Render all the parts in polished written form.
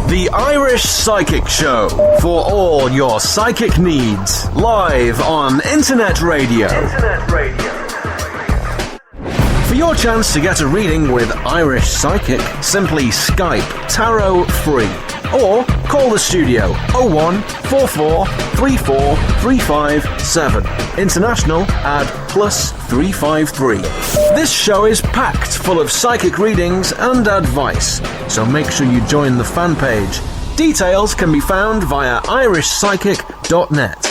The Irish Psychic Show, for all your psychic needs, live on Internet Radio. For your chance to get a reading with Irish Psychic, simply Skype Tarot Free or call the studio 01 44 34 357. International add +353. This show is packed full of psychic readings and advice, so make sure you join the fan page. Details can be found via irishpsychic.net.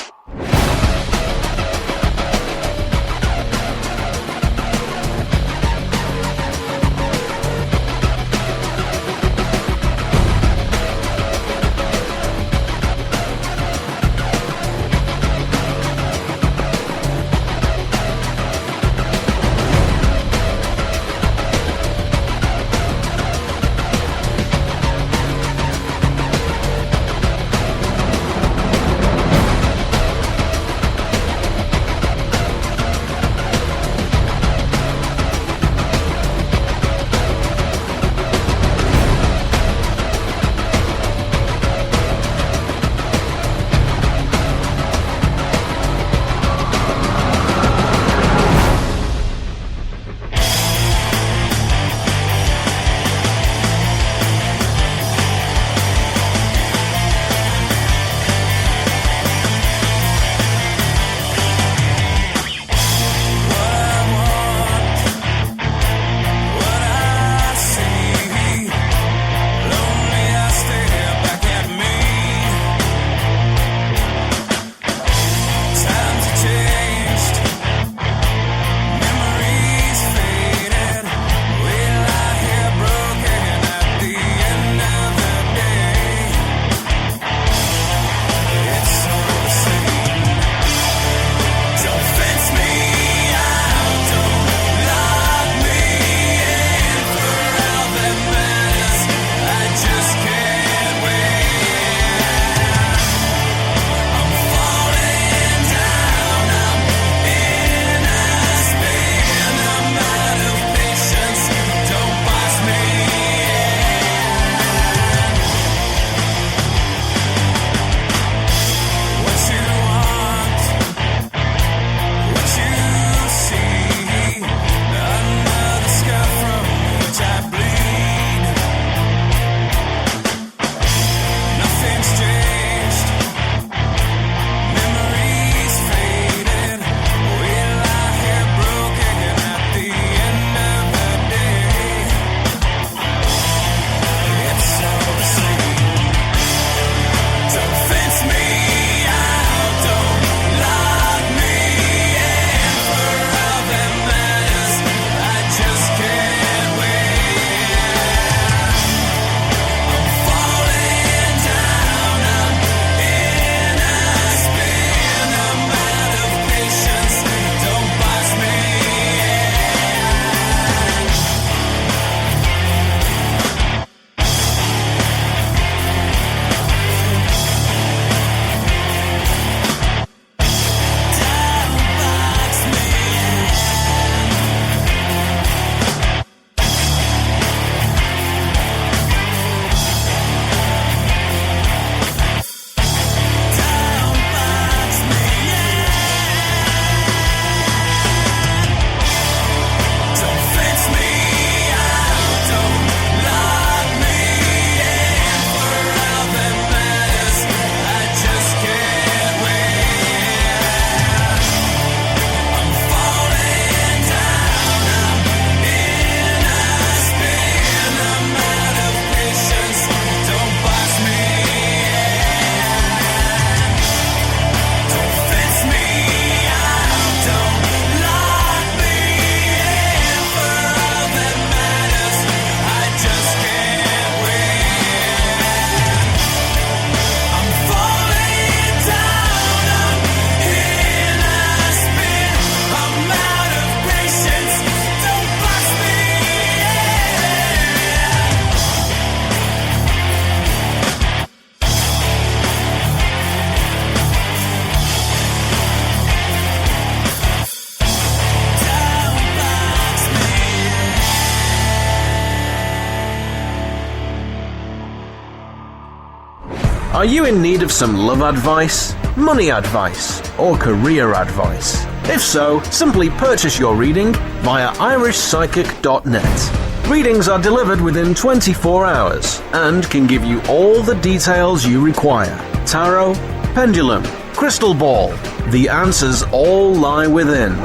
Are you in need of some love advice, money advice, or career advice? If so, simply purchase your reading via irishpsychic.net. Readings are delivered within 24 hours and can give you all the details you require. Tarot, pendulum, crystal ball. The answers all lie within.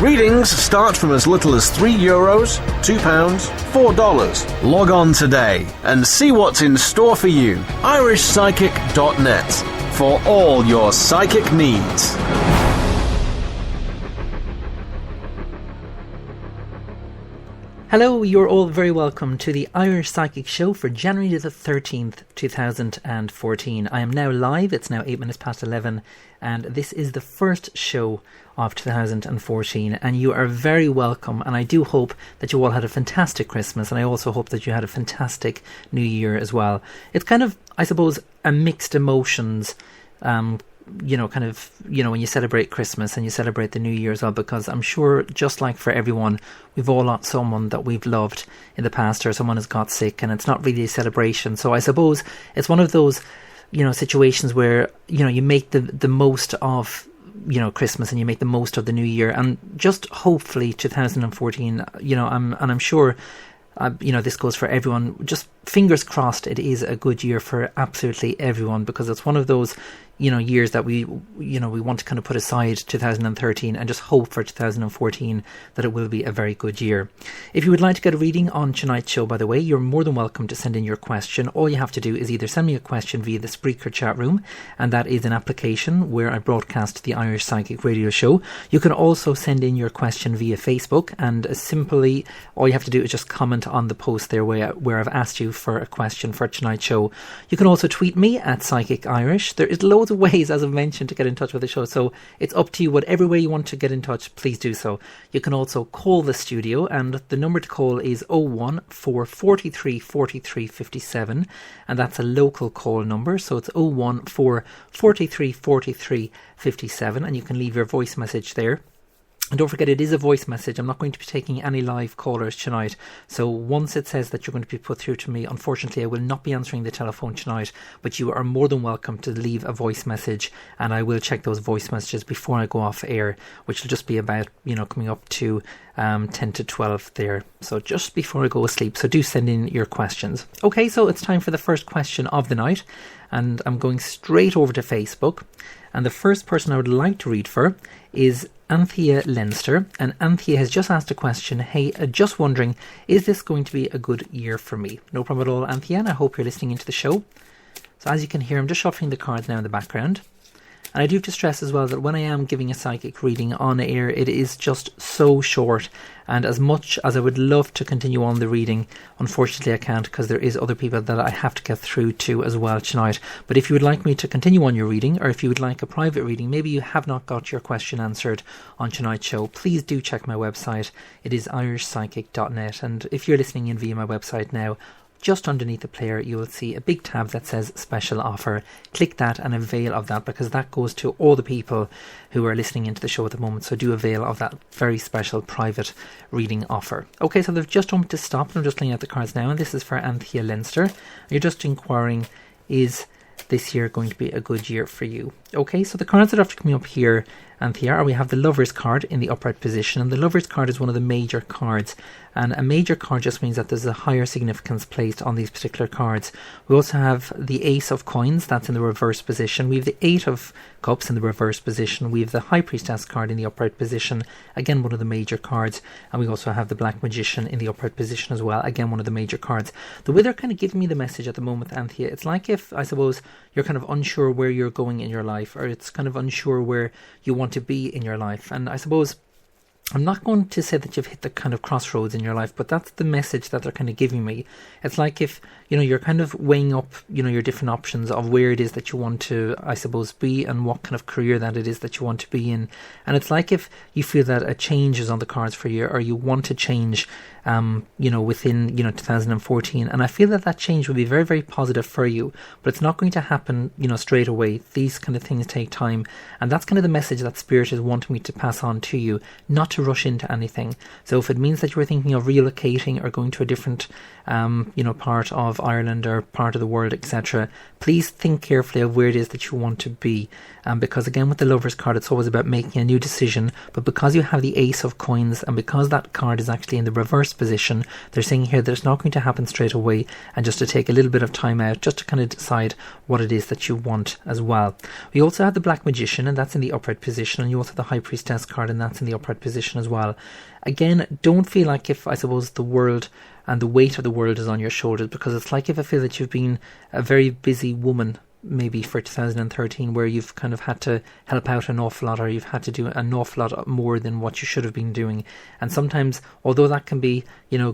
Readings start from as little as €3, £2, $4. Log on today and see what's in store for you. irishpsychic.net for all your psychic needs. Hello, you're all very welcome to the Irish Psychic Show for January the 13th, 2014. I am now live, it's now 8 minutes past 11, and this is the first show of 2014, and you are very welcome, and I do hope that you all had a fantastic Christmas, and I also hope that you had a fantastic New Year as well. It's kind of, I suppose, a mixed emotions, when you celebrate Christmas and you celebrate the New Year as well, because I'm sure, just like for everyone, we've all lost someone that we've loved in the past, or someone has got sick, and it's not really a celebration. So I suppose it's one of those, situations where, you make the most of, Christmas, and you make the most of the New Year, and just hopefully 2014, I'm sure, this goes for everyone. Just fingers crossed it is a good year for absolutely everyone, because it's one of those years that we want to kind of put aside 2013 and just hope for 2014 that it will be a very good year. If you would like to get a reading on tonight's show, by the way, you're more than welcome to send in your question. All you have to do is either send me a question via the Spreaker chat room, and that is an application where I broadcast the Irish Psychic Radio Show. You can also send in your question via Facebook, and simply all you have to do is just comment on the post there where I've asked you for a question for tonight's show. You can also tweet me at Psychic Irish. There is loads of ways, as I've mentioned, to get in touch with the show, so it's up to you. Whatever way you want to get in touch, please do so. You can also call the studio, and the number to call is 01443 43 57, and that's a local call number, so it's 01443 43 57, and you can leave your voice message there. And don't forget, it is a voice message. I'm not going to be taking any live callers tonight. So once it says that you're going to be put through to me, unfortunately, I will not be answering the telephone tonight. But you are more than welcome to leave a voice message. And I will check those voice messages before I go off air, which will just be about, coming up to 10 to 12 there. So just before I go asleep. So do send in your questions. Okay, so it's time for the first question of the night. And I'm going straight over to Facebook. And the first person I would like to read for is Anthea Leinster, and Anthea has just asked a question. Hey, just wondering, is this going to be a good year for me? No problem at all, Anthea, and I hope you're listening into the show. So as you can hear, I'm just shuffling the cards now in the background. And I do have to stress as well that when I am giving a psychic reading on air, it is just so short. And as much as I would love to continue on the reading, unfortunately I can't, because there is other people that I have to get through to as well tonight. But if you would like me to continue on your reading, or if you would like a private reading, maybe you have not got your question answered on tonight's show, please do check my website. It is irishpsychic.net. And if you're listening in via my website now, just underneath the player you will see a big tab that says special offer. Click that and avail of that, because that goes to all the people who are listening into the show at the moment. So do avail of that very special private reading offer. Okay, so they've just told me to stop, and I'm just laying out the cards now, and this is for Anthea Leinster. You're just inquiring, is this year going to be a good year for you? Okay, so the cards that are coming up here, Anthea, are we have the Lover's card in the upright position, and the Lover's card is one of the major cards, and a major card just means that there's a higher significance placed on these particular cards. We also have the Ace of Coins, that's in the reverse position. We have the Eight of Cups in the reverse position. We have the High Priestess card in the upright position, again one of the major cards, and we also have the Black Magician in the upright position as well, again one of the major cards. The way they're kind of giving me the message at the moment, Anthea, it's like if, I suppose, you're kind of unsure where you're going in your life, or it's kind of unsure where you want to be in your life. And I suppose I'm not going to say that you've hit the kind of crossroads in your life, but that's the message that they're kind of giving me. It's like if, you're kind of weighing up, your different options of where it is that you want to, I suppose, be, and what kind of career that it is that you want to be in. And it's like if you feel that a change is on the cards for you, or you want to change, within, 2014. And I feel that change will be very, very positive for you, but it's not going to happen, straight away. These kind of things take time. And that's kind of the message that Spirit is wanting me to pass on to you, not to to rush into anything. So if it means that you were thinking of relocating or going to a different part of Ireland or part of the world, etc., please think carefully of where it is that you want to be. Because again, with the Lover's card, it's always about making a new decision. But because you have the Ace of Coins, and because that card is actually in the reverse position, they're saying here that it's not going to happen straight away, and just to take a little bit of time out, just to kind of decide what it is that you want as well. We also have the Black Magician, and that's in the upright position, and you also have the High Priestess card, and that's in the upright position as well. Again, don't feel like if, I suppose, the world and the weight of the world is on your shoulders, because it's like if I feel that you've been a very busy woman maybe for 2013, where you've kind of had to help out an awful lot, or you've had to do an awful lot more than what you should have been doing. And sometimes, although that can be,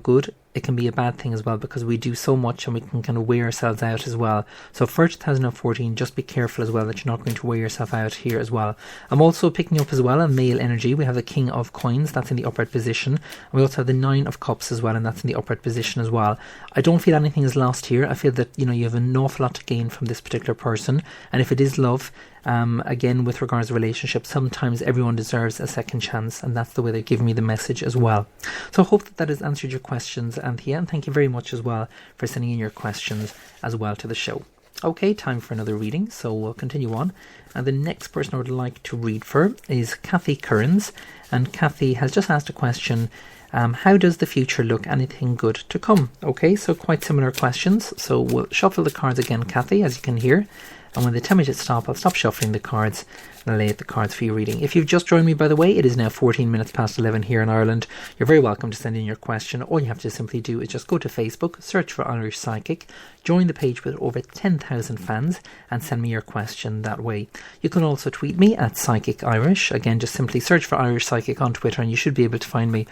good, it can be a bad thing as well, because we do so much and we can kind of wear ourselves out as well. So for 2014, just be careful as well that you're not going to wear yourself out here as well. I'm also picking up as well on male energy. We have the King of Coins, that's in the upright position. And we also have the Nine of Cups as well, and that's in the upright position as well. I don't feel anything is lost here. I feel that, you have an awful lot to gain from this particular person. And if it is love, again, with regards to relationships, sometimes everyone deserves a second chance, and that's the way they're giving me the message as well. So I hope that has answered your questions, Anthea, and thank you very much as well for sending in your questions as well to the show. Okay, time for another reading, so we'll continue on. And the next person I would like to read for is Kathy Kearns, and Kathy has just asked a question. How does the future look? Anything good to come? Okay, so quite similar questions. So we'll shuffle the cards again, Kathy, as you can hear. And when they tell me to stop, I'll stop shuffling the cards and I'll lay out the cards for your reading. If you've just joined me, by the way, it is now 14 minutes past 11 here in Ireland. You're very welcome to send in your question. All you have to simply do is just go to Facebook, search for Irish Psychic, join the page with over 10,000 fans, and send me your question that way. You can also tweet me at Psychic Irish. Again, just simply search for Irish Psychic on Twitter and you should be able to find me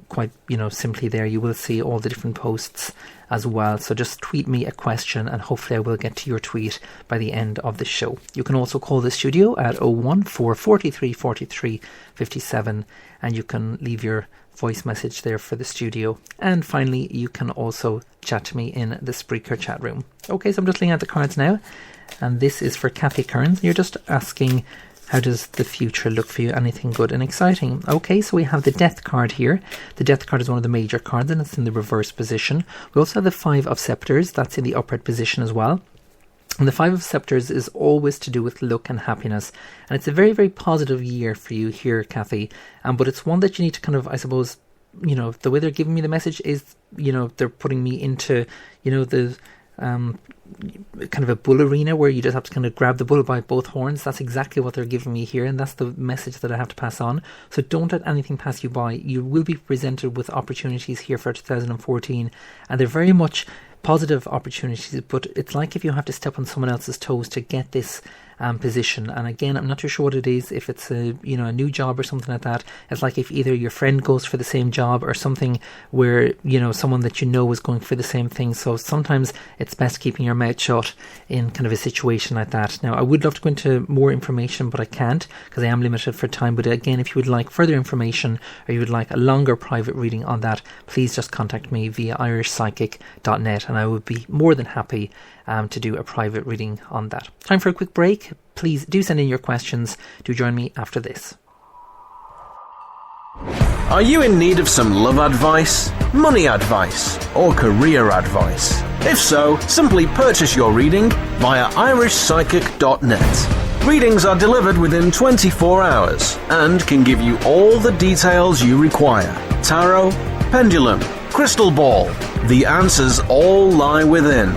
quite simply there. You will see all the different posts as well. So just tweet me a question and hopefully I will get to your tweet by the end of the show. You can also call the studio at 01443 43 57 and you can leave your voice message there for the studio. And finally, you can also chat to me in the Spreaker chat room. Okay, so I'm just looking at the cards now, and this is for Kathy Kearns. You're just asking, how does the future look for you? Anything good and exciting? Okay, so we have the Death card here. The Death card is one of the major cards and it's in the reverse position. We also have the Five of Scepters. That's in the upright position as well. And the Five of Scepters is always to do with luck and happiness. And it's a very, very positive year for you here, Kathy. But it's one that you need to kind of, I suppose, the way they're giving me the message is, they're putting me into, the kind of a bull arena where you just have to kind of grab the bull by both horns. That's exactly what they're giving me here, and that's the message that I have to pass on. So don't let anything pass you by. You will be presented with opportunities here for 2014, and they're very much positive opportunities, but it's like if you have to step on someone else's toes to get this position. And again, I'm not too sure what it is, if it's a new job or something like that. It's like if either your friend goes for the same job or something where someone that is going for the same thing. So sometimes it's best keeping your mouth shut in kind of a situation like that. Now I would love to go into more information, but I can't because I am limited for time. But again, if you would like further information or you would like a longer private reading on that, please just contact me via irishpsychic.net and I would be more than happy to do a private reading on that. Time for a quick break. Please do send in your questions. Do join me after this. Are you in need of some love advice, money advice, or career advice? If so, simply purchase your reading via irishpsychic.net. Readings are delivered within 24 hours and can give you all the details you require. Tarot, pendulum, crystal ball. The answers all lie within.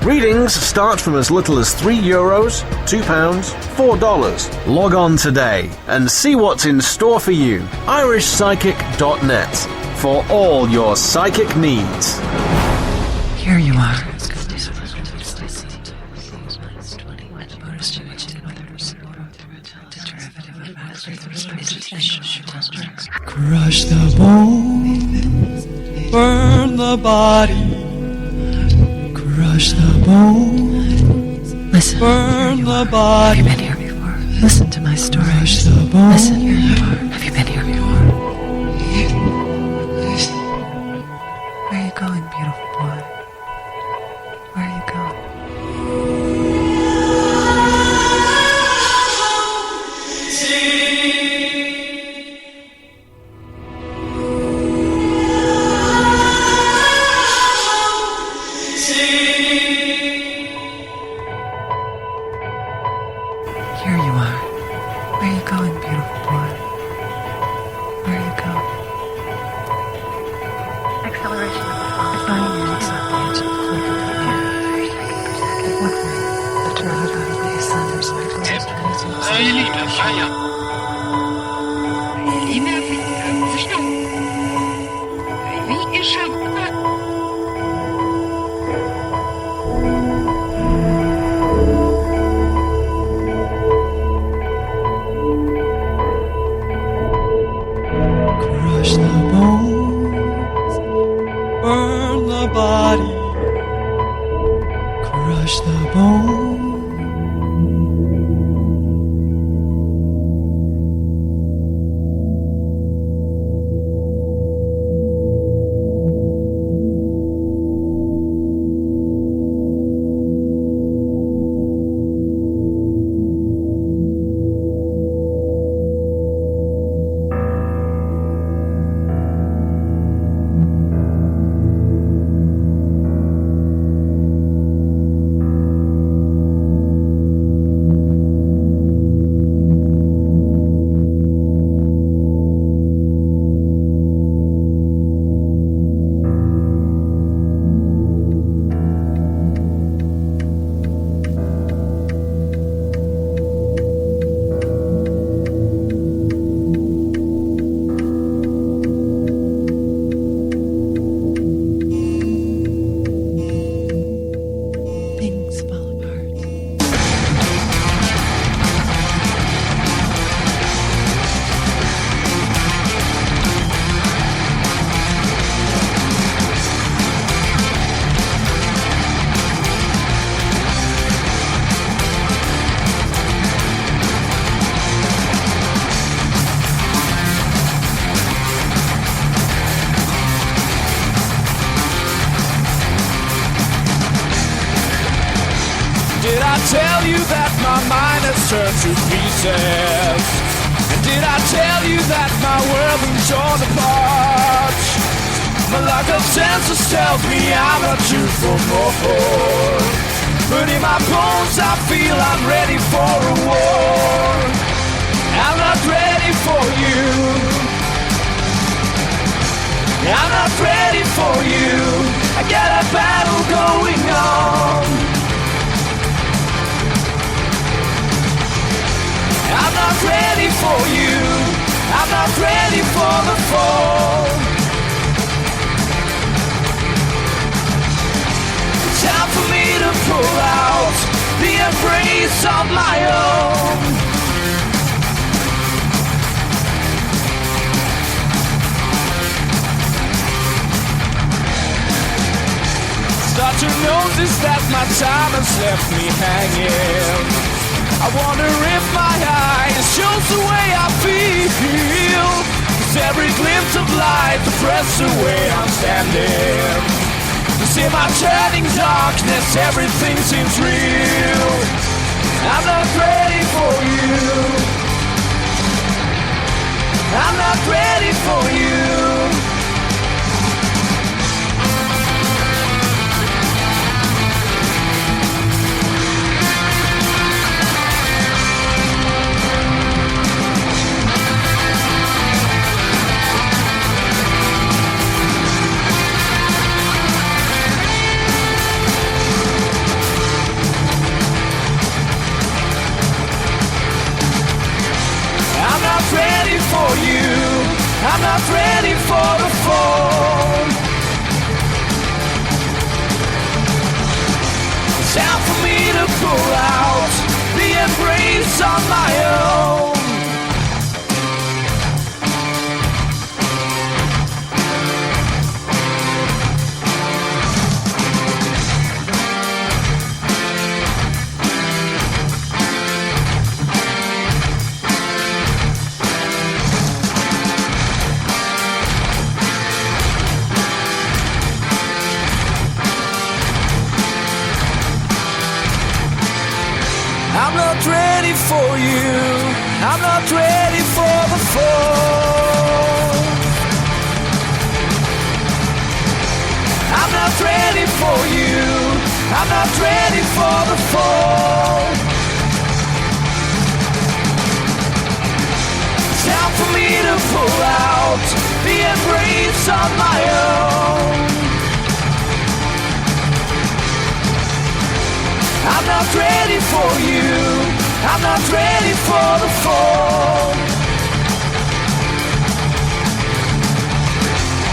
Readings start from as little as €3, £2, $4. Log on today and see what's in store for you. irishpsychic.net for all your psychic needs. Here you are. Crush the bone, burn the body. Crush the bone. Listen. Burn the body. Have you been here before? Listen to my story. Crush the bone. Listen. Here you are. Have you been here before? Where are you going, beautiful boy? Where are you going? rien. Crush the bones, burn the body. Crush the bones. Things fall apart. Did I tell you that my mind has turned to pieces? And did I tell you that my world is torn apart? My lack of senses tells me I'm not due for more. But in my bones I feel I'm ready for a war. I'm not ready for you. I'm not ready for you. I got a battle going on. I'm not ready for you. I'm not ready for the fall. It's time for me to pull out the embrace of my own. Start to notice that my time has left me hanging. I wonder if my eyes shows the way I feel. 'Cause every glimpse of light depresses the way I'm standing. You see my turning darkness, everything seems real. I'm not ready for you. I'm not ready for you. I'm not ready for you. I'm not ready for the fall. It's time for me to pull out the embrace on my own. I'm not ready for you. I'm not ready for the fall. I'm not ready for you. I'm not ready for the fall. It's time for me to pull out the embrace on my own. I'm not ready for you. I'm not ready for the fall.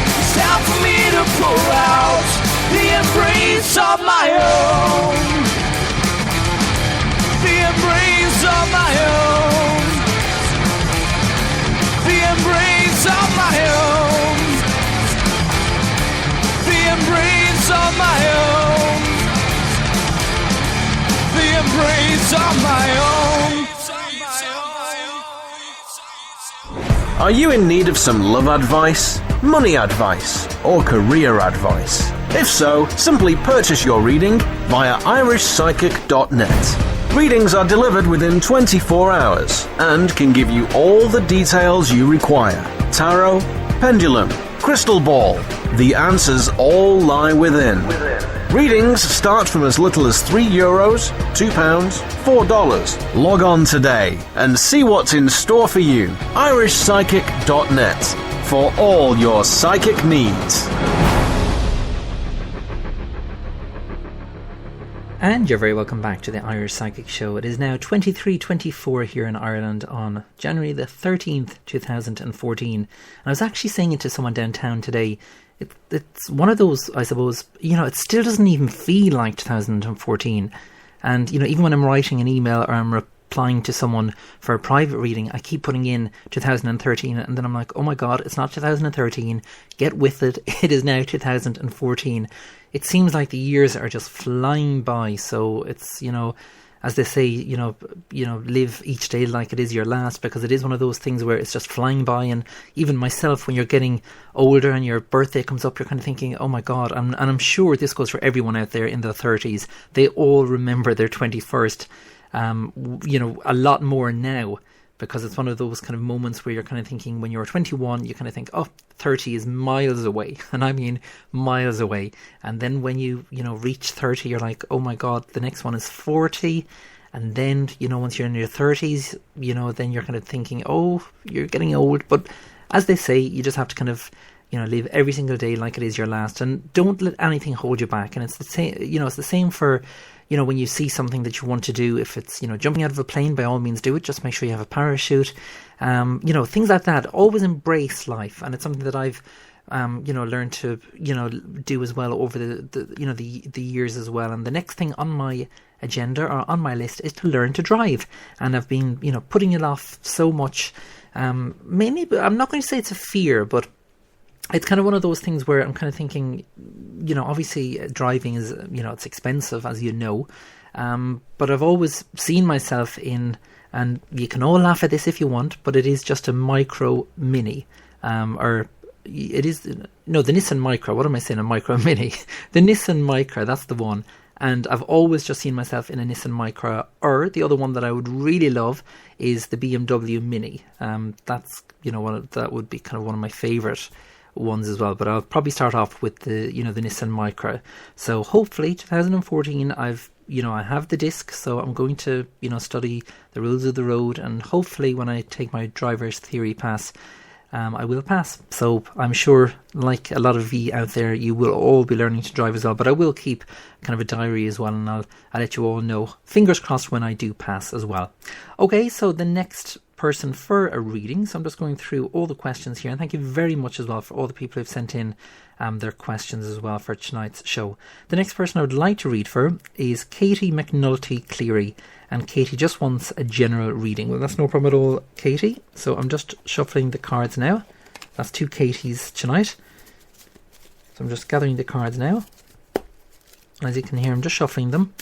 It's time for me to pull out the embrace of my own. The embrace of my own. The embrace of my own. The embrace of my own. The embrace of my own. Are you in need of some love advice, money advice, or career advice? If so, simply purchase your reading via irishpsychic.net. Readings are delivered within 24 hours and can give you all the details you require. Tarot, pendulum, crystal ball. The answers all lie within. Readings start from as little as €3, £2, $4. Log on today and see what's in store for you. irishpsychic.net for all your psychic needs. And you're very welcome back to the Irish Psychic Show. It is now 23:24 here in Ireland on January the 13th, 2014. And I was actually saying it to someone downtown today. It's one of those, I suppose, it still doesn't even feel like 2014. And, even when I'm writing an email or I'm replying to someone for a private reading, I keep putting in 2013 and then I'm like, oh my God, it's not 2013. Get with it. It is now 2014. It seems like the years are just flying by. So it's, as they say, live each day like it is your last, because it is one of those things where it's just flying by. And even myself, when you're getting older and your birthday comes up, you're kind of thinking, oh my God, and I'm sure this goes for everyone out there in their 30s. They all remember their 21st, a lot more now, because it's one of those kind of moments where you're kind of thinking, when you're 21, you kind of think, oh, 30 is miles away. And I mean miles away. And then when you reach 30, you're like, oh my God, the next one is 40. And then, once you're in your 30s, then you're kind of thinking, oh, you're getting old. But as they say, you just have to kind of, live every single day like it is your last. And don't let anything hold you back. And it's the same, it's the same for, when you see something that you want to do. If it's, jumping out of a plane, by all means do it. Just make sure you have a parachute. Things like that. Always embrace life. And it's something that I've, learned to, do as well over the years as well. And the next thing on my agenda or on my list is to learn to drive. And I've been, putting it off so much. Mainly, I'm not going to say it's a fear, but it's kind of one of those things where I'm kind of thinking, obviously driving is, it's expensive, as you know. But I've always seen myself in, and you can all laugh at this if you want, but it is just a micro mini. The Nissan Micra. What am I saying? A micro mini. The Nissan Micra, that's the one. And I've always just seen myself in a Nissan Micra, or the other one that I would really love is the BMW Mini. That's, that would be kind of one of my favourite ones as well, but I'll probably start off with the the Nissan Micra. So hopefully 2014 I have the disc, so I'm going to study the rules of the road, and hopefully when I take my driver's theory pass, I will pass. So I'm sure, like a lot of you out there, you will all be learning to drive as well, but I will keep kind of a diary as well, and I'll let you all know, fingers crossed, when I do pass as well. Okay, so the next person for a reading, so I'm just going through all the questions here, and thank you very much as well for all the people who've sent in their questions as well for tonight's show. The next person I would like to read for is Katie McNulty Cleary, and Katie just wants a general reading. Well, that's no problem at all, Katie. So I'm just shuffling the cards now. That's two Katies tonight. So I'm just gathering the cards now. As you can hear, I'm just shuffling them.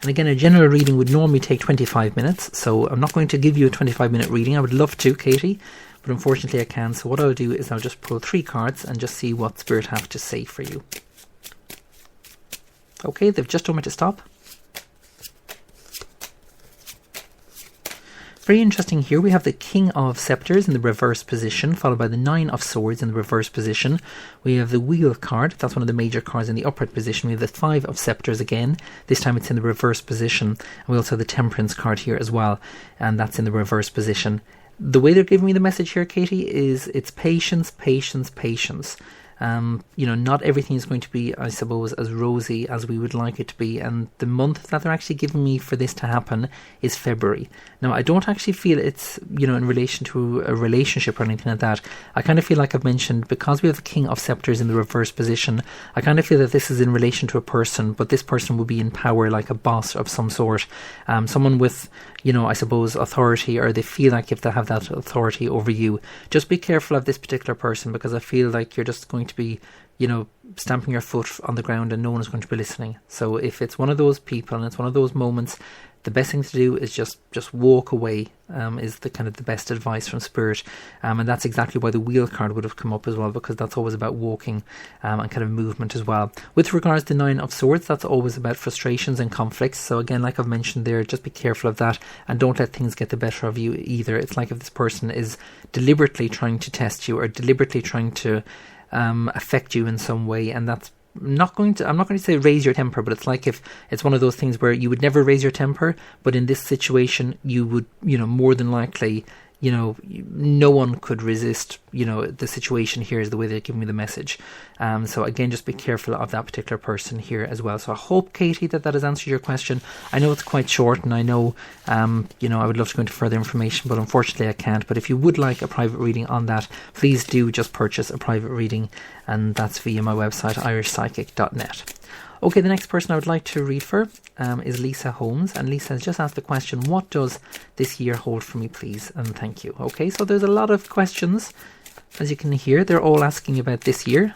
And again, a general reading would normally take 25 minutes, so I'm not going to give you a 25-minute reading. I would love to, Katie, but unfortunately I can't. So what I'll do is I'll just pull 3 cards and just see what Spirit have to say for you. Okay, they've just told me to stop. Very interesting here. We have the King of Sceptres in the reverse position, followed by the 9 of Swords in the reverse position. We have the Wheel card. That's one of the major cards in the upright position. We have the 5 of Sceptres again. This time it's in the reverse position. And we also have the Temperance card here as well, and that's in the reverse position. The way they're giving me the message here, Katie, is it's patience, patience, patience. Not everything is going to be, I suppose, as rosy as we would like it to be. And the month that they're actually giving me for this to happen is February. Now, I don't actually feel it's, in relation to a relationship or anything like that. I kind of feel like I've mentioned, because we have the King of Scepters in the reverse position, I kind of feel that this is in relation to a person, but this person will be in power, like a boss of some sort. Someone with, I suppose, authority, or they feel like if they have that authority over you. Just be careful of this particular person, because I feel like you're just going to be, stamping your foot on the ground and no one is going to be listening. So if it's one of those people and it's one of those moments, the best thing to do is just walk away, is the kind of the best advice from Spirit. And that's exactly why the wheel card would have come up as well, because that's always about walking and kind of movement as well. With regards to 9 of Swords, that's always about frustrations and conflicts. So again, like I've mentioned there, just be careful of that and don't let things get the better of you either. It's like if this person is deliberately trying to test you or deliberately trying to affect you in some way, and that's I'm not going to say raise your temper, but it's like if it's one of those things where you would never raise your temper, but in this situation you would, more than likely, no one could resist, the situation here is the way they're giving me the message. So again, just be careful of that particular person here as well. So I hope, Katie, that has answered your question. I know it's quite short, and I know, I would love to go into further information, but unfortunately I can't. But if you would like a private reading on that, please do just purchase a private reading, and that's via my website, irishpsychic.net. Okay, the next person I would like to read for is Lisa Holmes, and Lisa has just asked the question, what does this year hold for me, please? And thank you. Okay, so there's a lot of questions, as you can hear. They're all asking about this year.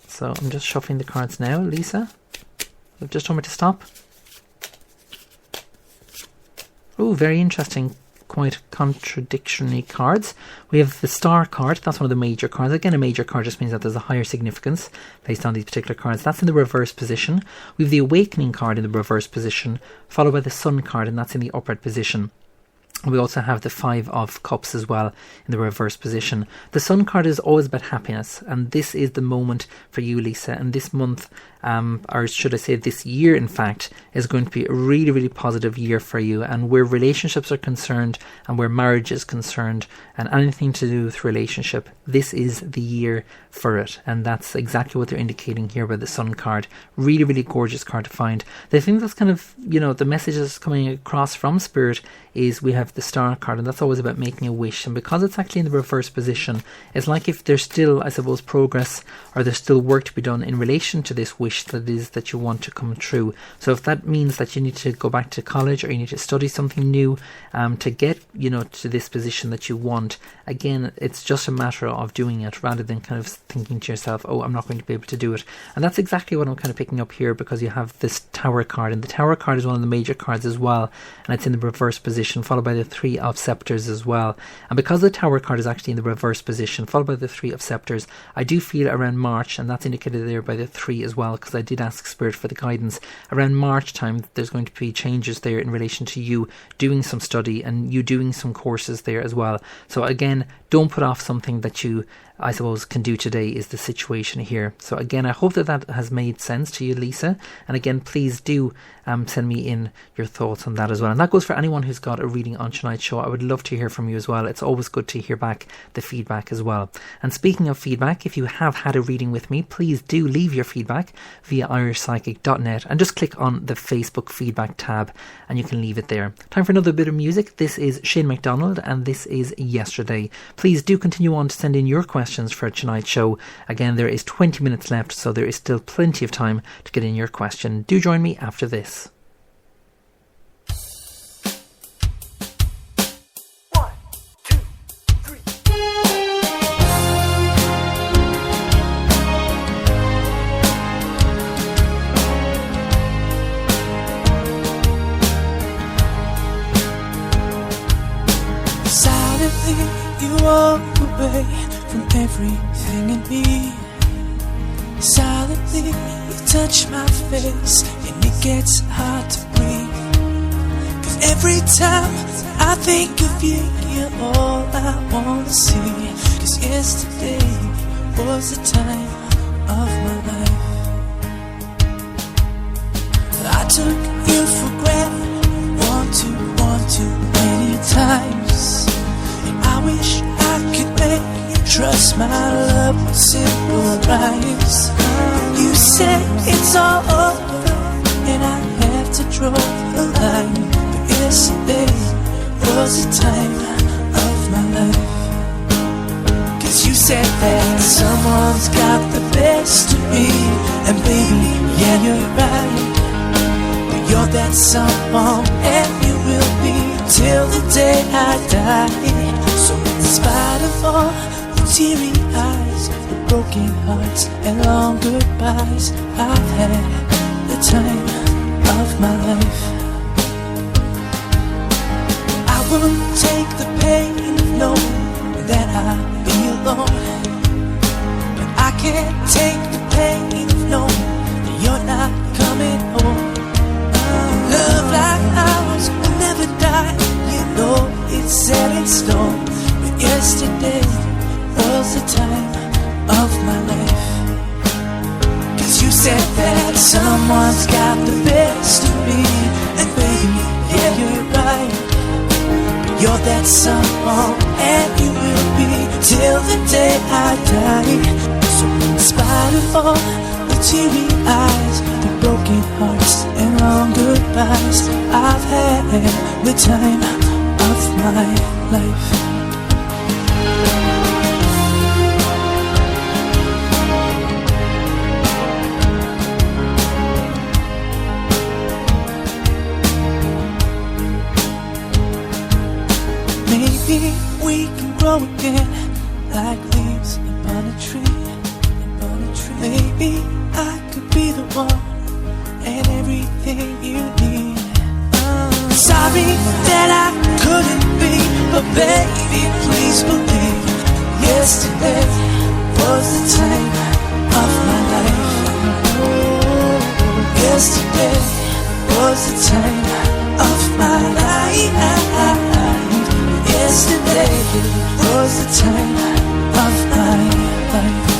So I'm just shuffling the cards now. Lisa, you've just told me to stop. Oh, very interesting. Quite contradictory cards. We have the Star card, that's one of the major cards. Again, a major card just means that there's a higher significance based on these particular cards. That's in the reverse position. We have the Awakening card in the reverse position, followed by the Sun card, and that's in the upright position. We also have the 5 of Cups as well in the reverse position. The Sun card is always about happiness, and this is the moment for you, Lisa. And this month, or should I say this year, in fact, is going to be a really, really positive year for you. And where relationships are concerned and where marriage is concerned and anything to do with relationship, this is the year for it. And that's exactly what they're indicating here by the Sun card. Really, really gorgeous card to find. The thing that's kind of, the message that's coming across from Spirit is we have the Star card, and that's always about making a wish. And because it's actually in the reverse position, it's like if there's still, I suppose, progress, or there's still work to be done in relation to this wish that is that you want to come true. So if that means that you need to go back to college, or you need to study something new to get, to this position that you want, again, it's just a matter of doing it rather than kind of thinking to yourself, oh, I'm not going to be able to do it. And that's exactly what I'm kind of picking up here, because you have this Tower card, and the Tower card is one of the major cards as well, and it's in the reverse position, followed by the 3 of Scepters as well. And because the Tower card is actually in the reverse position, followed by the 3 of Scepters, I do feel around March, and that's indicated there by the 3 as well, because I did ask Spirit for the guidance, around March time there's going to be changes there in relation to you doing some study and you doing some courses there as well. So again, don't put off something that you, I suppose, can do today is the situation here. So again, I hope that has made sense to you, Lisa. And again, please do send me in your thoughts on that as well. And that goes for anyone who's got a reading on tonight's show. I would love to hear from you as well. It's always good to hear back the feedback as well. And speaking of feedback, if you have had a reading with me, please do leave your feedback via irishpsychic.net and just click on the Facebook feedback tab and you can leave it there. Time for another bit of music. This is Shane MacDonald and this is Yesterday. Please do continue on to send in your questions for tonight's show. Again, there is 20 minutes left, so there is still plenty of time to get in your question. Do join me after this. 1, 2, 3. Silently you walk away from everything in me. Silently you touch my face and it gets hard to breathe. 'Cause every time I think of you, you're all I wanna see. 'Cause yesterday was the time of my life. I took you for granted, one too many times. And I wish I could make you trust my love was simple. lips. You said it's all over, and I have to draw the line. But yesterday was the time of my life. 'Cause you said that someone's got the best of me, and baby, yeah, you're right. But you're that someone, and you will be till the day I die. So in spite of all the teary eyes, the broken hearts and long goodbyes, I've had the time of my life. I won't take the pain of knowing that I'll be alone, but I can't take the pain of knowing that you're not coming home. Love like ours will never die, you know it's set in stone. But yesterday was the time of my life. 'Cause you said that someone's got the best of me, and baby, yeah, you're right. You're that someone, and you will be till the day I die. So in spite of all the teary eyes, the broken hearts and long goodbyes, I've had the time of my life. Maybe we can grow again like leaves upon a tree. Maybe I could be the one and everything you need. Sorry that I couldn't be, but baby, please believe yesterday was the time of my life. Yesterday was the time of my life. Yesterday was the time of my life.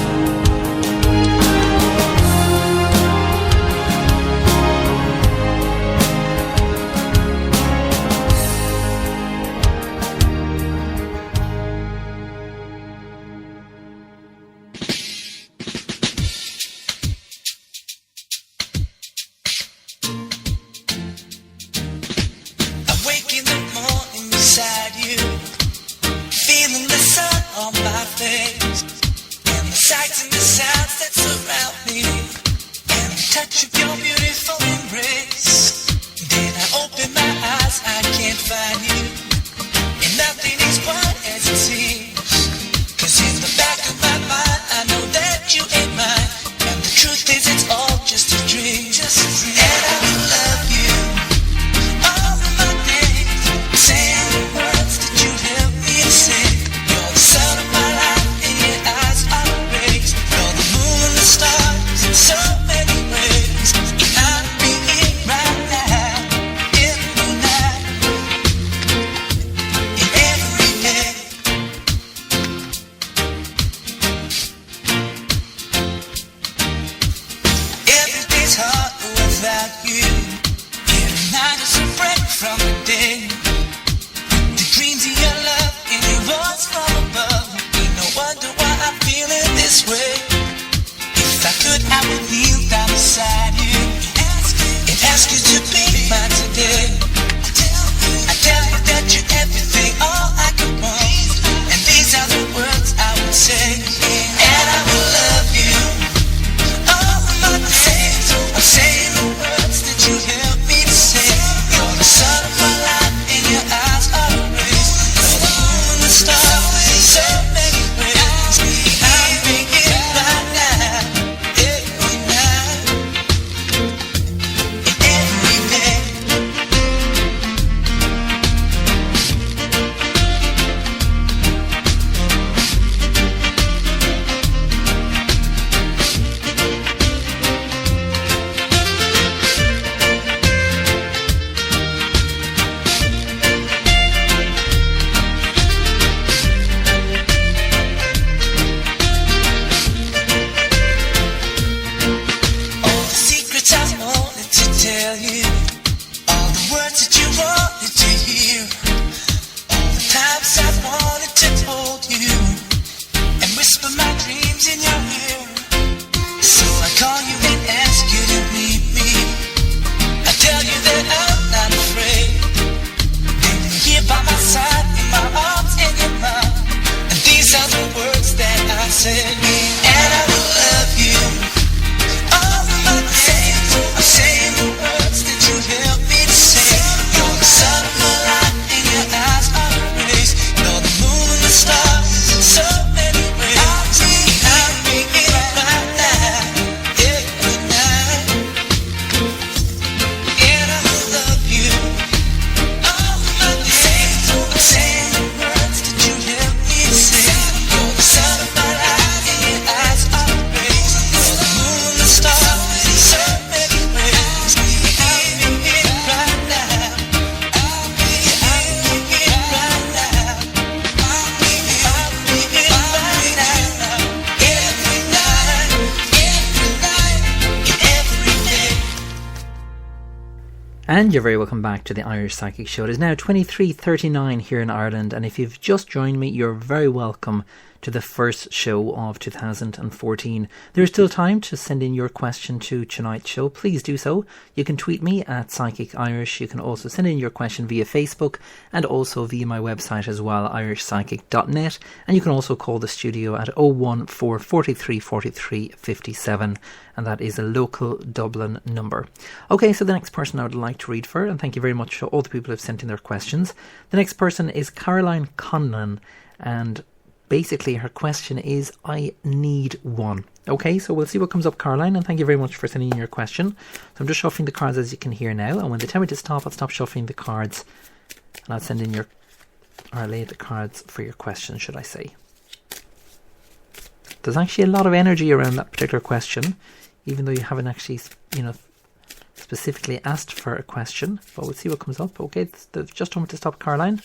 And you're very welcome back to the Irish Psychic Show. It is now 23:39 here in Ireland, and if you've just joined me, you're very welcome to the first show of 2014. There is still time to send in your question to tonight's show. Please do so. You can tweet me at Psychic Irish. You can also send in your question via Facebook and also via my website as well, irishpsychic.net. And you can also call the studio at 014 43 43 57, and that is a local Dublin number. Okay, so the next person I would like to read for, and thank you very much to all the people who have sent in their questions. The next person is Caroline Conlon, and basically her question is, I need one. Okay, so we'll see what comes up, Caroline, and thank you very much for sending in your question. So I'm just shuffling the cards as you can hear now, and when they tell me to stop, I'll stop shuffling the cards, and I'll send in or I'll lay the cards for your question, should I say. There's actually a lot of energy around that particular question, even though you haven't actually, specifically asked for a question, but we'll see what comes up. Okay, they've just told me to stop, Caroline.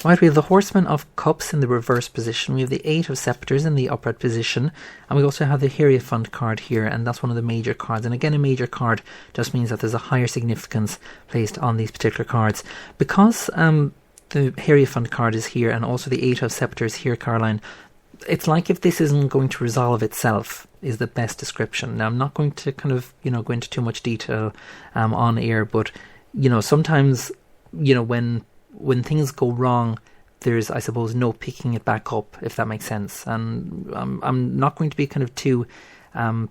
Right, we have the Horseman of Cups in the reverse position. We have the Eight of Sceptres in the upright position. And we also have the Hierophant card here, and that's one of the major cards. And again, a major card just means that there's a higher significance placed on these particular cards. Because the Hierophant card is here, and also the Eight of Sceptres here, Caroline, it's like if this isn't going to resolve itself, is the best description. Now, I'm not going to kind of, go into too much detail on air, but, sometimes, when things go wrong, there's, I suppose, no picking it back up, if that makes sense. And I'm not going to be kind of too kind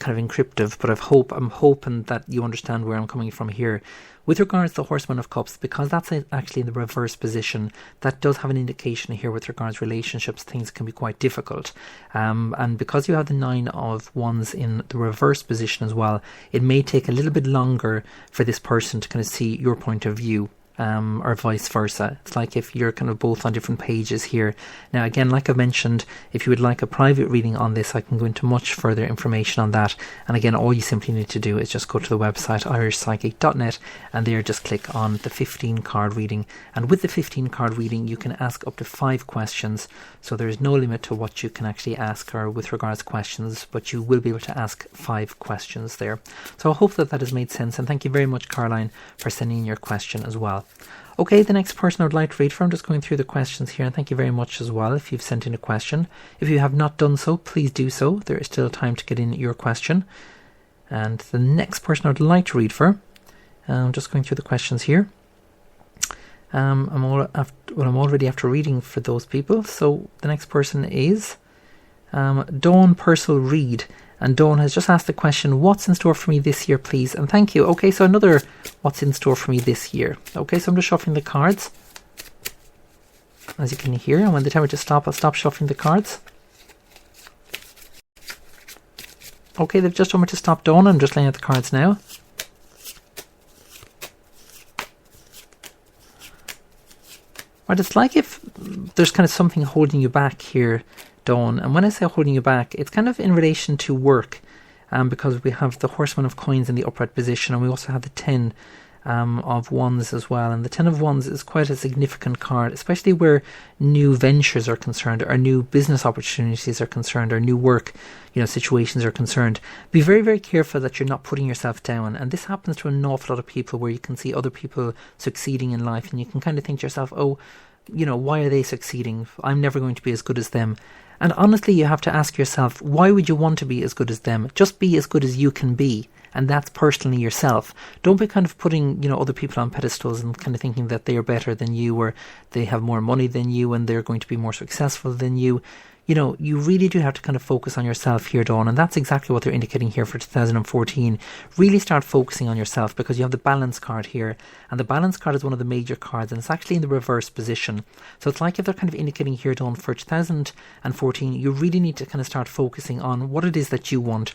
of encryptive, but I'm hoping that you understand where I'm coming from here. With regards to the Horseman of Cups, because that's actually in the reverse position, that does have an indication here with regards to relationships, things can be quite difficult. And because you have the Nine of Wands in the reverse position as well, it may take a little bit longer for this person to kind of see your point of view. Or vice versa. It's like if you're kind of both on different pages here. Now again, like I mentioned, if you would like a private reading on this, I can go into much further information on that. And again, all you simply need to do is just go to the website irishpsychic.net, and there just click on the 15 card reading. And with the 15 card reading, you can ask up to 5 questions. So there is no limit to what you can actually ask or with regards to questions, but you will be able to ask 5 questions there. So I hope that has made sense, and thank you very much, Caroline, for sending in your question as well. Okay, the next person I would like to read for, I'm just going through the questions here, and thank you very much as well if you've sent in a question. If you have not done so, please do so. There is still time to get in your question. And the next person I would like to read for, I'm just going through the questions here. I'm already after reading for those people. So the next person is Dawn Purcell Reed. And Dawn has just asked the question, what's in store for me this year, please? And thank you. Okay, so another what's in store for me this year. Okay, so I'm just shuffling the cards, as you can hear. And when they tell me to stop, I'll stop shuffling the cards. Okay, they've just told me to stop, Dawn. I'm just laying out the cards now. Right, it's like if there's kind of something holding you back here, Dawn. And when I say holding you back, it's kind of in relation to work, because we have the Horseman of Coins in the upright position, and we also have the 10 of Wands as well. And the 10 of Wands is quite a significant card, especially where new ventures are concerned, or new business opportunities are concerned, or new work situations are concerned. Be very, very careful that you're not putting yourself down. And this happens to an awful lot of people, where you can see other people succeeding in life, and you can kind of think to yourself, oh, why are they succeeding? I'm never going to be as good as them. And honestly, you have to ask yourself, why would you want to be as good as them? Just be as good as you can be. And that's personally yourself. Don't be kind of putting, other people on pedestals and kind of thinking that they are better than you, or they have more money than you, and they're going to be more successful than you. You really do have to kind of focus on yourself here, Dawn, and that's exactly what they're indicating here for 2014. Really start focusing on yourself, because you have the Balance card here, and the Balance card is one of the major cards, and it's actually in the reverse position. So it's like if they're kind of indicating here, Dawn, for 2014, you really need to kind of start focusing on what it is that you want,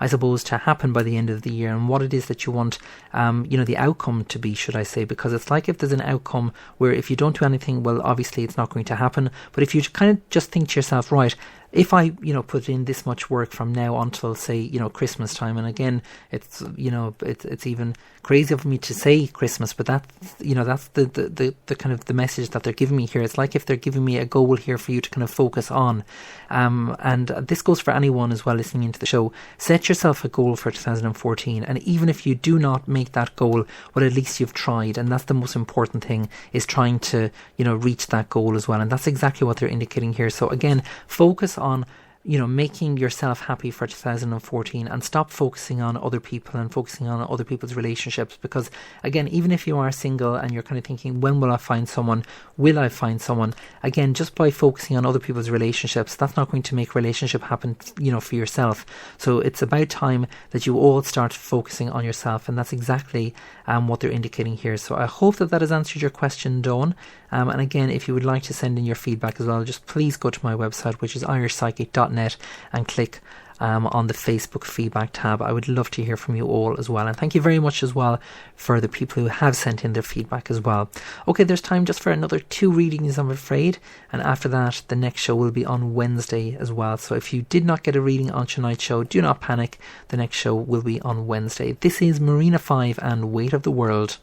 I suppose, to happen by the end of the year, and what it is that you want, the outcome to be, should I say, because it's like if there's an outcome where if you don't do anything, well, obviously it's not going to happen, but if you kind of just think to yourself, right, if I, put in this much work from now until, say, Christmas time, and again, it's, it's even crazy for me to say Christmas, but that's, that's the kind of the message that they're giving me here. It's like if they're giving me a goal here for you to kind of focus on. And this goes for anyone as well listening into the show. Set yourself a goal for 2014, and even if you do not make that goal, well, at least you've tried, and that's the most important thing, is trying to, reach that goal as well. And that's exactly what they're indicating here. So again, focus on making yourself happy for 2014, and stop focusing on other people and focusing on other people's relationships, because again, even if you are single and you're kind of thinking, when will I find someone, will I find someone, again, just by focusing on other people's relationships, that's not going to make a relationship happen for yourself. So it's about time that you all start focusing on yourself, and that's exactly what they're indicating here. So I hope that has answered your question, Dawn. And again, if you would like to send in your feedback as well, just please go to my website, which is irishpsychic.net, and click on the Facebook feedback tab. I would love to hear from you all as well. And thank you very much as well for the people who have sent in their feedback as well. Okay, there's time just for another 2 readings, I'm afraid. And after that, the next show will be on Wednesday as well. So if you did not get a reading on tonight's show, do not panic. The next show will be on Wednesday. This is Marina 5 and Weight of the World.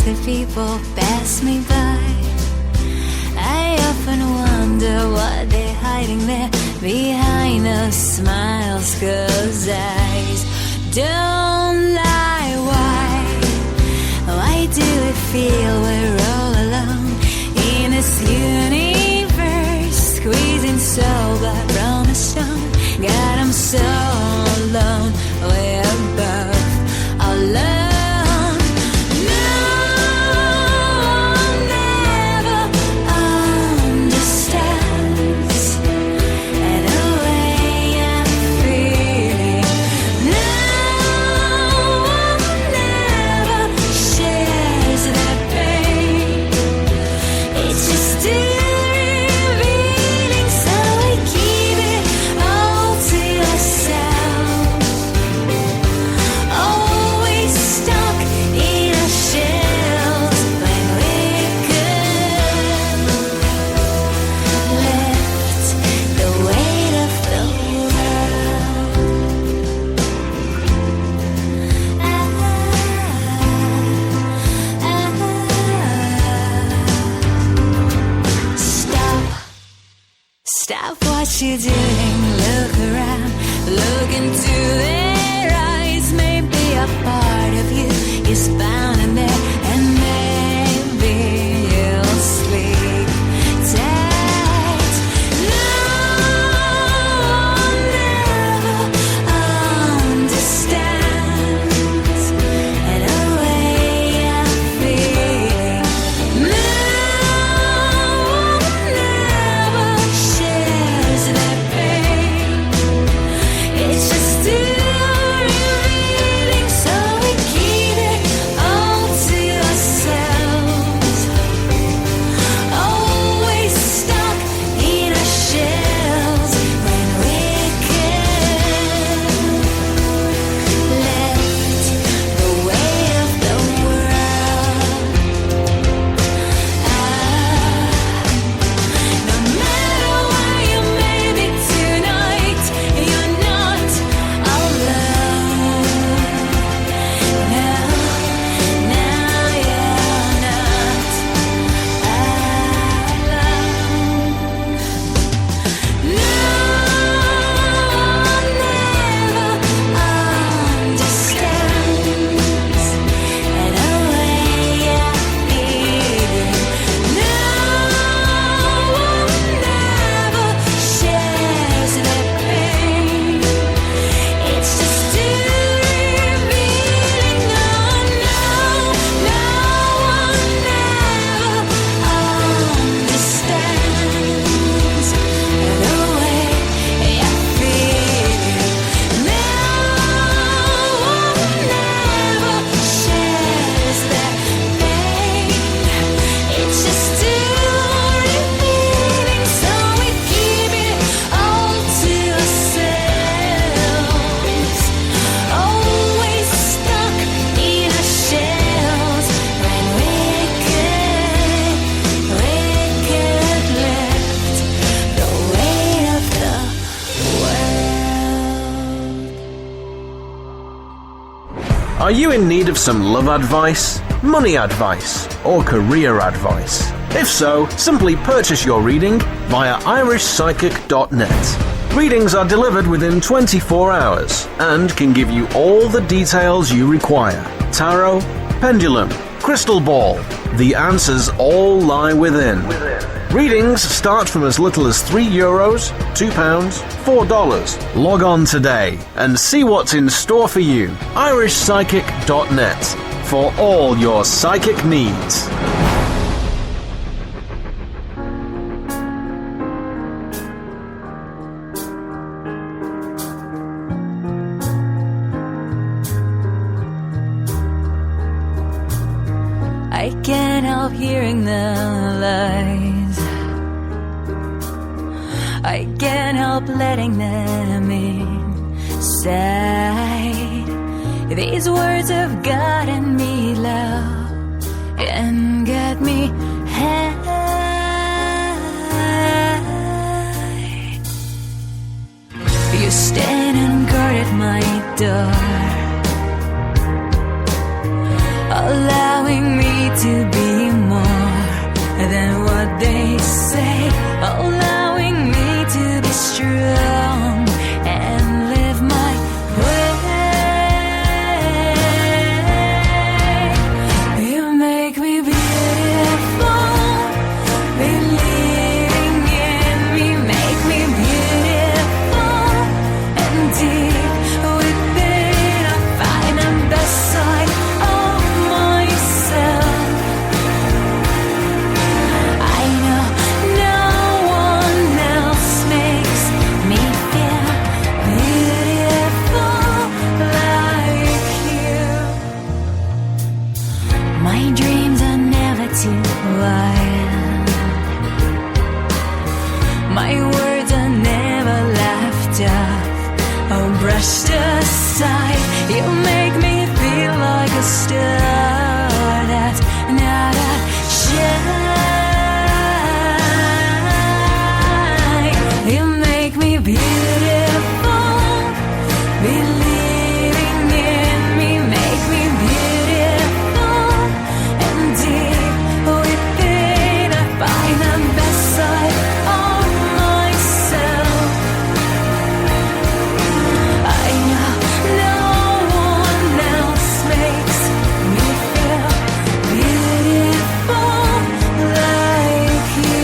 The people pass me by. I often wonder what they're hiding there behind those smiles, 'cause eyes don't lie. Why do we feel we're all alone in this universe, squeezing sober from a stone? God, I'm so alone. We're both alone. What you doing? Look around, look into their eyes. Maybe a part of you is bound in there, and maybe you'll sleep tight. No one ever understands the way I'm feeling. No one ever shares their pain. It's just too revealing, so we keep it all to Are you in need of some love advice, money advice, or career advice? If so, simply purchase your reading via irishpsychic.net. Readings are delivered within 24 hours and can give you all the details you require. Tarot, pendulum, crystal ball. The answers all lie within. Readings start from as little as €3, £2, $4. Log on today and see what's in store for you. irishpsychic.net for all your psychic needs. I can't help hearing the lies. I can't help letting them inside. These words have gotten me low and got me high. You stand and guard at my door, allowing me to be more than what they say, allowing me to be strong and live my way. You make me beautiful, believing in me, make me beautiful and deep within. I find the best side of myself. I know no one else makes me feel beautiful like you. My dreams are never too wild. My words are never laughed off or brushed aside. You make me feel like a star that's not a shine. You make me beautiful, believing in me, make me beautiful and deep within. I find the best side of myself. I know no one else makes me feel beautiful like you.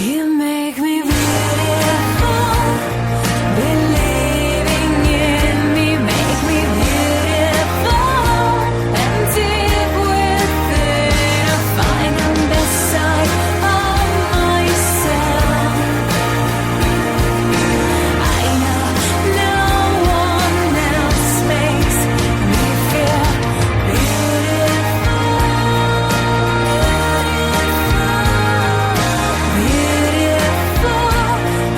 You make me beautiful, believing in me, make me beautiful and deep within. I find the best side of myself. I know no one else makes me feel beautiful, beautiful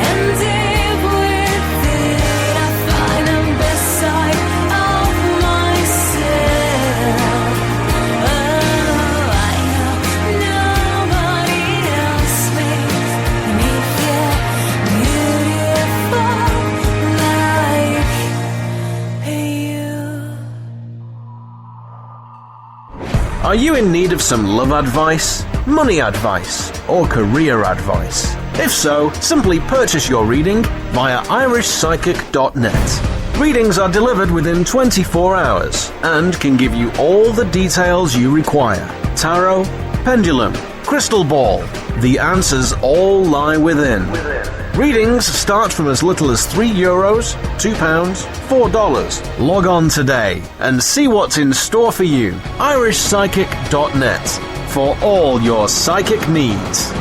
and deep within. I find the best side of myself. Oh, I know nobody else makes me feel beautiful like you. Are you in need of some love advice, money advice, or career advice? If so, simply purchase your reading via irishpsychic.net. Readings are delivered within 24 hours and can give you all the details you require. Tarot, pendulum, crystal ball. The answers all lie within. Readings start from as little as €3, £2, $4. Log on today and see what's in store for you. irishpsychic.net for all your psychic needs.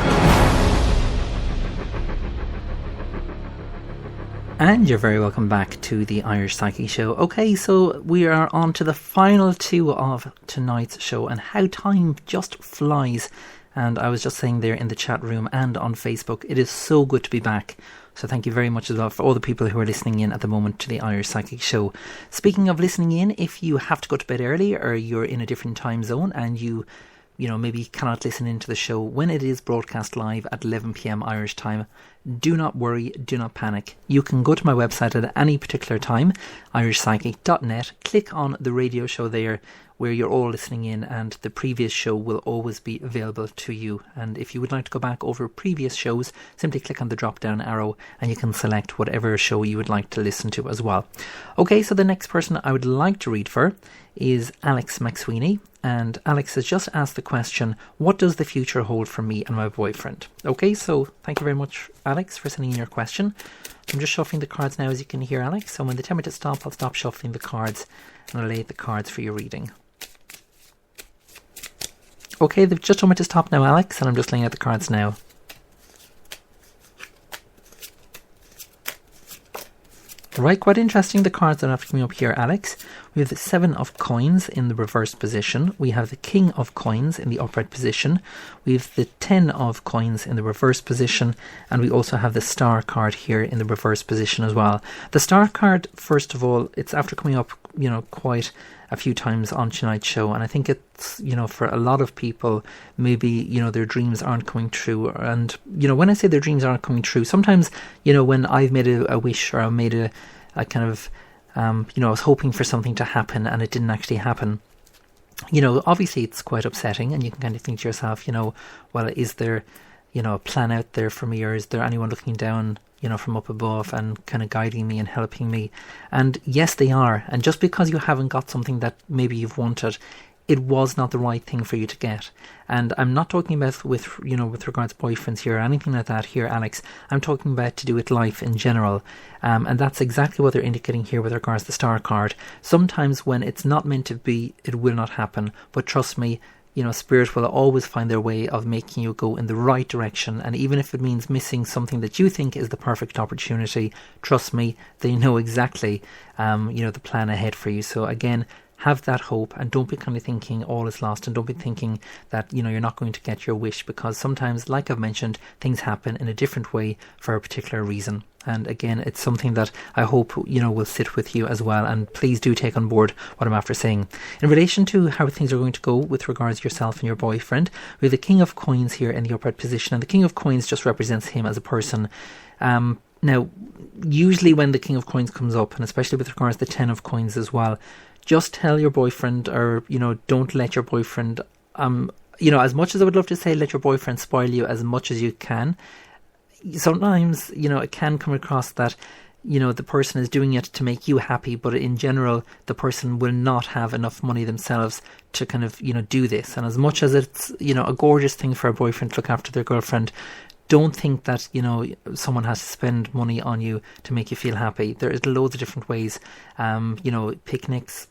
And you're very welcome back to the Irish Psychic Show. Okay, so we are on to the final two of tonight's show, and how time just flies And I was just saying there in the chat room and on Facebook, it is so good to be back. So thank you very much as well for all the people who are listening in at the moment to the Irish Psychic Show. Speaking of listening in, if you have to go to bed early or you're in a different time zone and you maybe cannot listen into the show when it is broadcast live at 11 p.m. Irish time, do not worry, do not panic. You can go to my website at any particular time, irishpsychic.net, click on the radio show there where you're all listening in, and the previous show will always be available to you. And if you would like to go back over previous shows, simply click on the drop down arrow and you can select whatever show you would like to listen to as well. Okay, so the next person I would like to read for is Alex McSweeney, and Alex has just asked the question, what does the future hold for me and my boyfriend? Okay, so thank you very much, Alex, for sending in your question. I'm just shuffling the cards now, as you can hear, Alex, so when they tell me to stop, I'll stop shuffling the cards and I'll lay the cards for your reading. Okay, they've just told me to stop now, Alex, and I'm just laying out the cards now. Right, quite interesting, the cards that have coming up here, Alex. We have the 7 of coins in the reverse position. We have the King of coins in the upright position. We have the 10 of coins in the reverse position. And we also have the star card here in the reverse position as well. The star card, first of all, it's after coming up, quite a few times on tonight's show, and I think it's, for a lot of people, maybe, their dreams aren't coming true. And, when I say their dreams aren't coming true, sometimes, when I've made a wish, or I made a kind of, I was hoping for something to happen and it didn't actually happen. Obviously it's quite upsetting, and you can kind of think to yourself, well, is there, a plan out there for me, or is there anyone looking down, from up above and kind of guiding me and helping me? And yes, they are. And just because you haven't got something that maybe you've wanted, it was not the right thing for you to get. And I'm not talking about with regards to boyfriends here or anything like that here, Alex. I'm talking about to do with life in general. And that's exactly what they're indicating here with regards to the star card. Sometimes when it's not meant to be, it will not happen. But trust me, Spirit will always find their way of making you go in the right direction. And even if it means missing something that you think is the perfect opportunity, trust me, they know exactly, the plan ahead for you. So again, have that hope, and don't be kind of thinking all is lost, and don't be thinking that, you're not going to get your wish, because sometimes, like I've mentioned, things happen in a different way for a particular reason. And again, it's something that I hope, will sit with you as well. And please do take on board what I'm after saying. In relation to how things are going to go with regards to yourself and your boyfriend, we have the King of Coins here in the upright position. And the King of Coins just represents him as a person. Now, usually when the King of Coins comes up, and especially with regards to the 10 of Coins as well, just tell your boyfriend, or, don't let your boyfriend, as much as I would love to say let your boyfriend spoil you as much as you can, sometimes, it can come across that, the person is doing it to make you happy, but in general, the person will not have enough money themselves to kind of, do this. And as much as it's, a gorgeous thing for a boyfriend to look after their girlfriend, don't think that, someone has to spend money on you to make you feel happy. There is loads of different ways, picnics,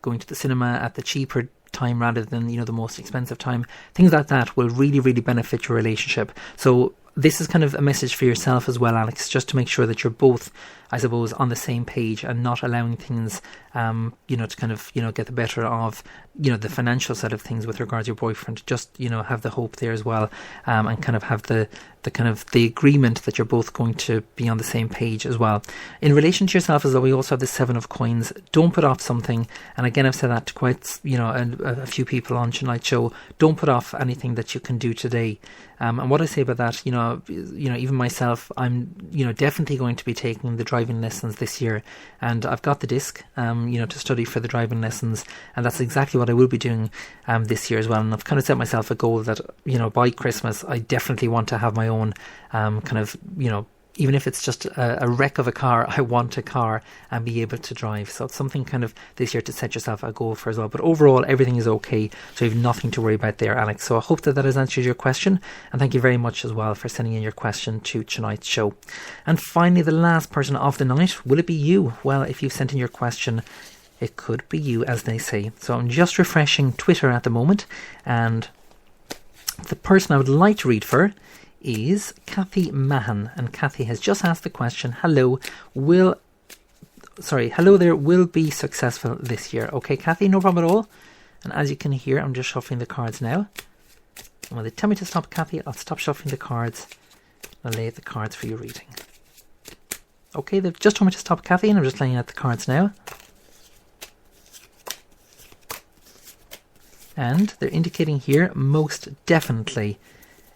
going to the cinema at the cheaper time rather than, the most expensive time. Things like that will really, really benefit your relationship. So this is kind of a message for yourself as well, Alex, just to make sure that you're both, I suppose, on the same page and not allowing things, to kind of, get the better of, the financial side of things with regards to your boyfriend. Just, have the hope there as well, and kind of have the kind of the agreement that you're both going to be on the same page as well. In relation to yourself as well, we also have the 7 of Coins. Don't put off something. And again, I've said that to quite, a few people on tonight's show. Don't put off anything that you can do today. And what I say about that, even myself, I'm, definitely going to be taking the driving lessons this year. And I've got the disc, to study for the driving lessons. And that's exactly what I will be doing this year as well. And I've kind of set myself a goal that, by Christmas, I definitely want to have my own kind of, even if it's just a wreck of a car, I want a car and be able to drive. So it's something kind of this year to set yourself a goal for as well. But overall, everything is okay. So you have nothing to worry about there, Alex. So I hope that has answered your question. And thank you very much as well for sending in your question to tonight's show. And finally, the last person of the night, will it be you? Well, if you've sent in your question, it could be you, as they say. So I'm just refreshing Twitter at the moment. And the person I would like to read for is Kathy Mahan, and Kathy has just asked the question, hello there, will be successful this year. Okay, Kathy, no problem at all. And as you can hear, I'm just shuffling the cards now. And when they tell me to stop, Kathy, I'll stop shuffling the cards. I'll lay out the cards for your reading. Okay, they've just told me to stop, Kathy, and I'm just laying out the cards now. And they're indicating here, most definitely,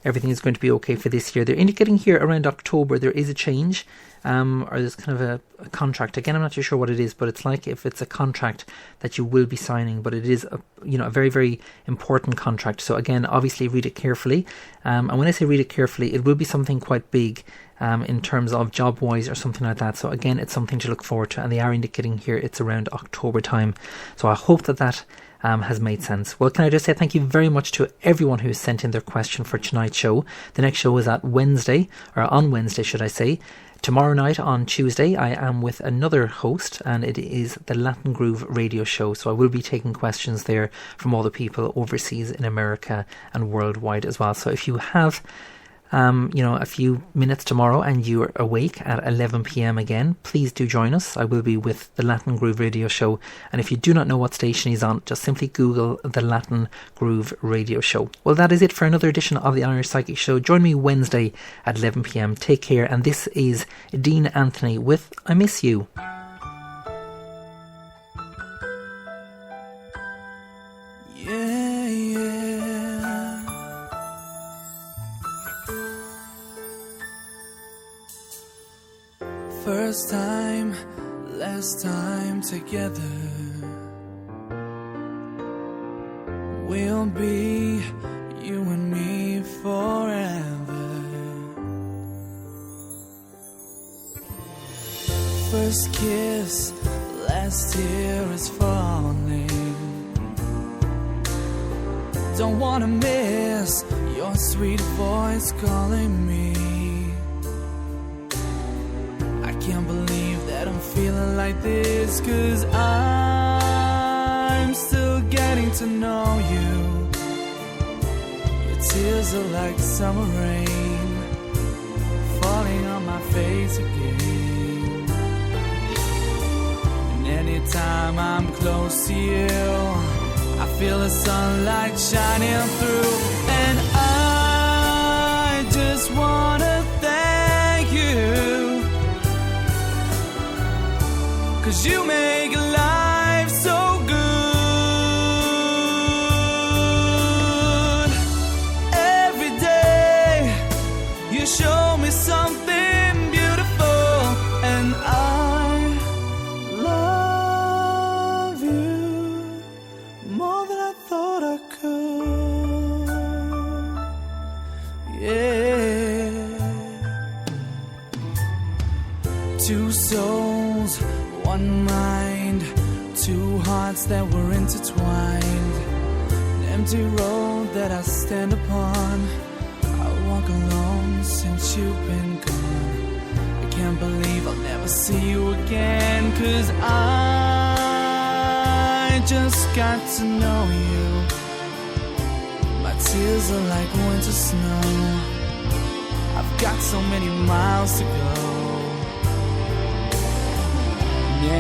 everything is going to be okay for this year. They're indicating here around October there is a change, or there's kind of a contract. Again, I'm not too sure what it is, but it's like if it's a contract that you will be signing, but it is a very, very important contract. So again, obviously read it carefully. And when I say read it carefully, it will be something quite big in terms of job-wise or something like that. So again, it's something to look forward to, and they are indicating here it's around October time. So I hope that has made sense. Well, can I just say thank you very much to everyone who sent in their question for tonight's show. The next show is on Wednesday, should I say. Tomorrow night on Tuesday, I am with another host, and it is the Latin Groove radio show. So I will be taking questions there from all the people overseas in America and worldwide as well. So if you have a few minutes tomorrow and you're awake at 11 p.m. again, please do join us. I will be with the Latin Groove radio show, and if you do not know what station he's on, just simply Google the Latin Groove radio show. Well, that is it for another edition of the Irish Psychic Show. Join me Wednesday at 11 p.m. Take care, and this is Dean Anthony with I Miss You. First time, last time together. We'll be you and me forever. First kiss, last tear is falling. Don't wanna miss your sweet voice calling me. Can't believe that I'm feeling like this, 'cause I'm still getting to know you. Your tears are like summer rain falling on my face again. And anytime I'm close to you, I feel the sunlight shining through. And I just wanna thank you, 'cause you make life so good. Every day you show me something beautiful, and I love you more than I thought I could. Yeah. Two souls, one mind, two hearts that were intertwined. An empty road that I stand upon. I walk alone since you've been gone. I can't believe I'll never see you again, 'cause I just got to know you. My tears are like winter snow. I've got so many miles to go.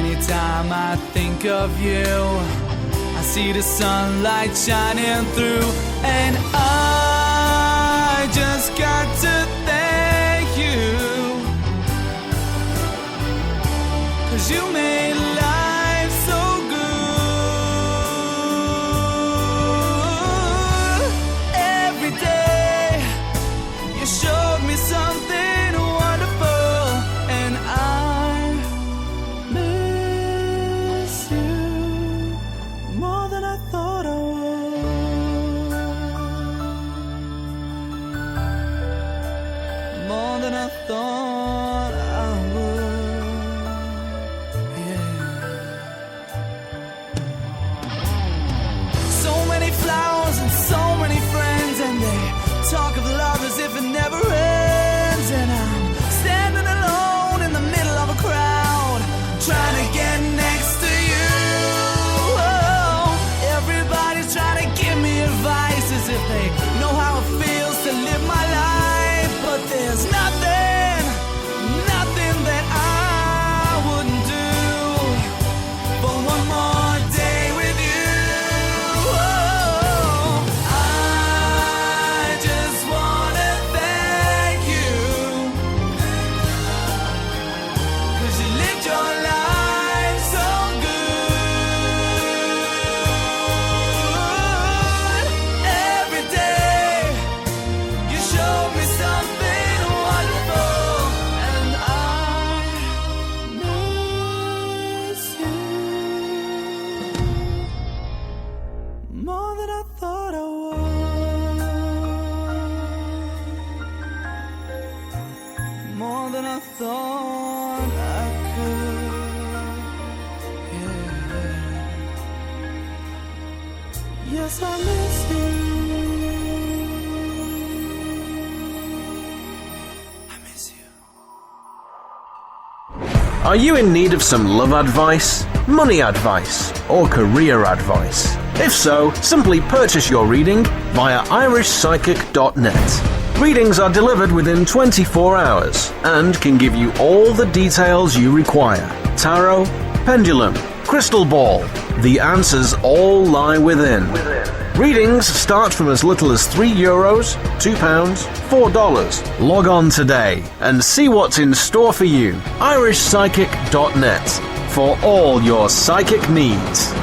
Anytime I think of you, I see the sunlight shining through. And I just got to thank you, 'cause you made life so good. Every day you showed me something wonderful, and I thought I would, yeah. So many flowers and so many friends, and they talk of love as if it never ends. And I'm standing alone in the middle of a crowd, trying to get next to you. Oh, everybody's trying to give me advice as if they know how it feels to live my life, but there's nothing thought I could. Yeah. Yes, I miss you. I miss you. Are you in need of some love advice, money advice, or career advice? If so, simply purchase your reading via irishpsychic.net. Readings are delivered within 24 hours and can give you all the details you require. Tarot, pendulum, crystal ball. The answers all lie within. Readings start from as little as €3, £2, $4. Log on today and see what's in store for you. irishpsychic.net for all your psychic needs.